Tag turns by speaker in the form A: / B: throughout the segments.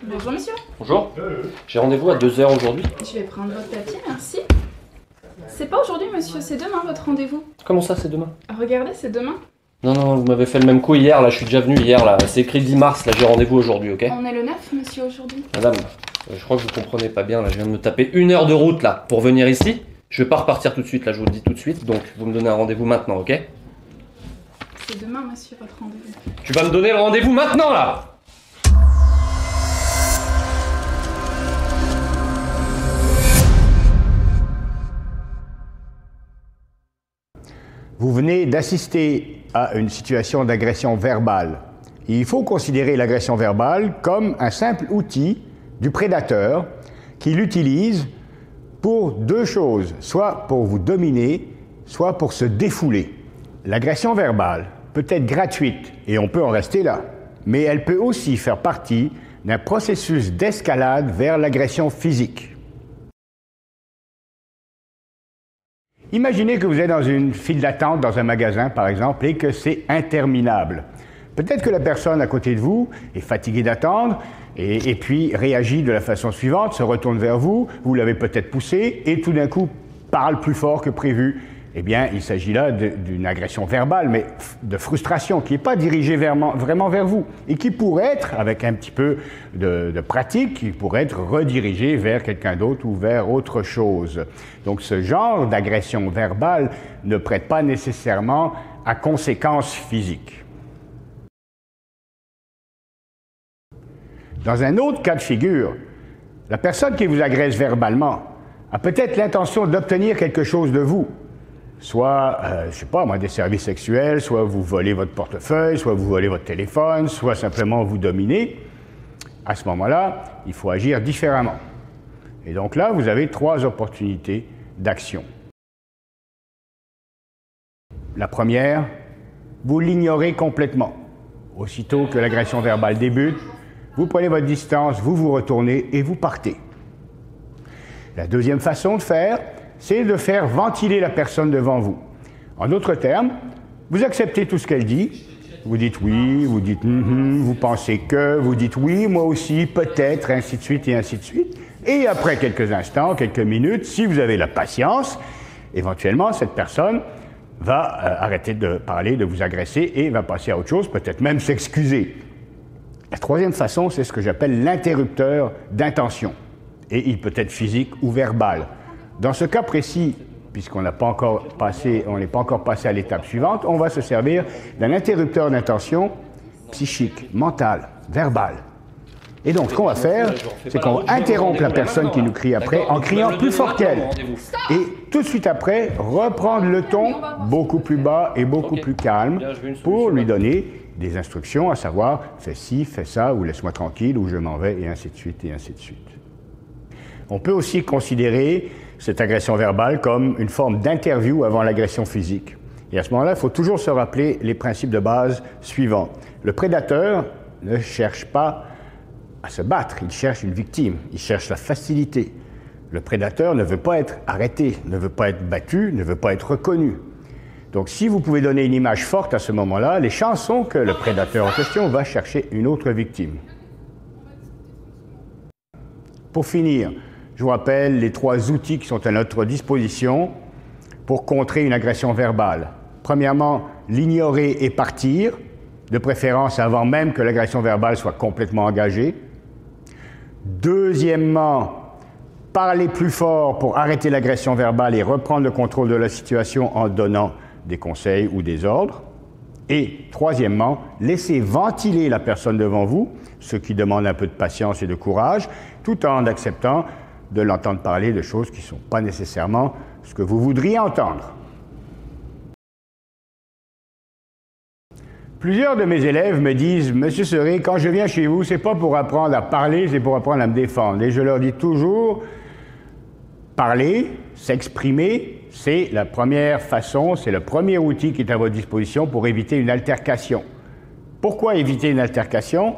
A: Bonjour monsieur.
B: Bonjour. J'ai rendez-vous à 2 h aujourd'hui.
A: Je vais prendre votre papier, merci. C'est pas aujourd'hui monsieur, c'est demain votre rendez-vous.
B: Comment ça, c'est demain?
A: Regardez, c'est demain.
B: Non, vous m'avez fait le même coup hier, là, je suis déjà venu hier, là. C'est écrit 10 mars, là, j'ai rendez-vous aujourd'hui, ok?
A: On est le 9 monsieur aujourd'hui.
B: Madame, je crois que vous comprenez pas bien, là, je viens de me taper 1 heure de route, là, pour venir ici. Je vais pas repartir tout de suite, là, je vous le dis tout de suite, donc vous me donnez un rendez-vous maintenant, ok?
A: C'est demain monsieur votre rendez-vous.
B: Tu vas me donner le rendez-vous maintenant, là!
C: Vous venez d'assister à une situation d'agression verbale. Il faut considérer l'agression verbale comme un simple outil du prédateur qui l'utilise pour deux choses, soit pour vous dominer, soit pour se défouler. L'agression verbale peut être gratuite et on peut en rester là, mais elle peut aussi faire partie d'un processus d'escalade vers l'agression physique. Imaginez que vous êtes dans une file d'attente dans un magasin, par exemple, et que c'est interminable. Peut-être que la personne à côté de vous est fatiguée d'attendre et puis réagit de la façon suivante, se retourne vers vous, vous l'avez peut-être poussé et tout d'un coup parle plus fort que prévu. Eh bien, il s'agit là d'une agression verbale, mais de frustration, qui n'est pas dirigée vraiment vers vous et qui pourrait être, avec un petit peu de pratique, qui pourrait être redirigée vers quelqu'un d'autre ou vers autre chose. Donc, ce genre d'agression verbale ne prête pas nécessairement à conséquences physiques. Dans un autre cas de figure, la personne qui vous agresse verbalement a peut-être l'intention d'obtenir quelque chose de vous. Soit, je ne sais pas moi, des services sexuels, soit vous volez votre portefeuille, soit vous volez votre téléphone, soit simplement vous dominer. À ce moment-là, il faut agir différemment. Et donc là, vous avez 3 opportunités d'action. La première, vous l'ignorez complètement. Aussitôt que l'agression verbale débute, vous prenez votre distance, vous vous retournez et vous partez. La deuxième façon de faire, c'est de faire ventiler la personne devant vous. En d'autres termes, vous acceptez tout ce qu'elle dit, vous dites oui, vous dites vous pensez que, vous dites oui, moi aussi, peut-être, ainsi de suite et ainsi de suite. Et après quelques instants, quelques minutes, si vous avez la patience, éventuellement, cette personne va arrêter de parler, de vous agresser et va passer à autre chose, peut-être même s'excuser. La troisième façon, c'est ce que j'appelle l'interrupteur d'intention. Et il peut être physique ou verbal. Dans ce cas précis, puisqu'on n'est pas encore passé à l'étape suivante, on va se servir d'un interrupteur d'intention psychique, mental, verbal. Et donc, ce qu'on va faire, c'est qu'on va interrompre la personne qui nous crie après en criant plus fort qu'elle. Et tout de suite après, reprendre le ton beaucoup plus bas et beaucoup plus calme pour lui donner des instructions, à savoir « fais ci, fais ça » ou « laisse-moi tranquille » ou « je m'en vais » et ainsi de suite et ainsi de suite. On peut aussi considérer cette agression verbale comme une forme d'interview avant l'agression physique. Et à ce moment-là, il faut toujours se rappeler les principes de base suivants. Le prédateur ne cherche pas à se battre, il cherche une victime, il cherche la facilité. Le prédateur ne veut pas être arrêté, ne veut pas être battu, ne veut pas être reconnu. Donc si vous pouvez donner une image forte à ce moment-là, les chances sont que le prédateur en question va chercher une autre victime. Pour finir, je vous rappelle les 3 outils qui sont à notre disposition pour contrer une agression verbale. Premièrement, l'ignorer et partir, de préférence avant même que l'agression verbale soit complètement engagée. Deuxièmement, parler plus fort pour arrêter l'agression verbale et reprendre le contrôle de la situation en donnant des conseils ou des ordres. Et troisièmement, laisser ventiler la personne devant vous, ce qui demande un peu de patience et de courage, tout en acceptant de l'entendre parler de choses qui ne sont pas nécessairement ce que vous voudriez entendre. Plusieurs de mes élèves me disent « Monsieur Seré, quand je viens chez vous, c'est pas pour apprendre à parler, c'est pour apprendre à me défendre. » Et je leur dis toujours « Parler, s'exprimer, c'est la première façon, c'est le premier outil qui est à votre disposition pour éviter une altercation. » Pourquoi éviter une altercation?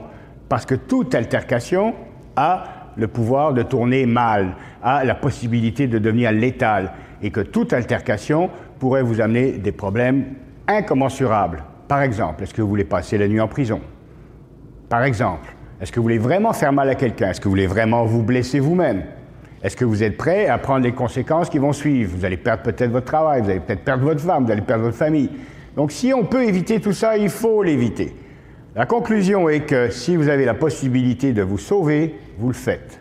C: Parce que toute altercation a le pouvoir de tourner mal, a la possibilité de devenir létale et que toute altercation pourrait vous amener des problèmes incommensurables. Par exemple, est-ce que vous voulez passer la nuit en prison? Par exemple, Est-ce que vous voulez vraiment faire mal à quelqu'un? Est-ce que vous voulez vraiment vous blesser vous-même? Est-ce que vous êtes prêt à prendre les conséquences qui vont suivre? Vous allez perdre peut-être votre travail, vous allez peut-être perdre votre femme, vous allez perdre votre famille. Donc si on peut éviter tout ça, il faut l'éviter. La conclusion est que si vous avez la possibilité de vous sauver, vous le faites.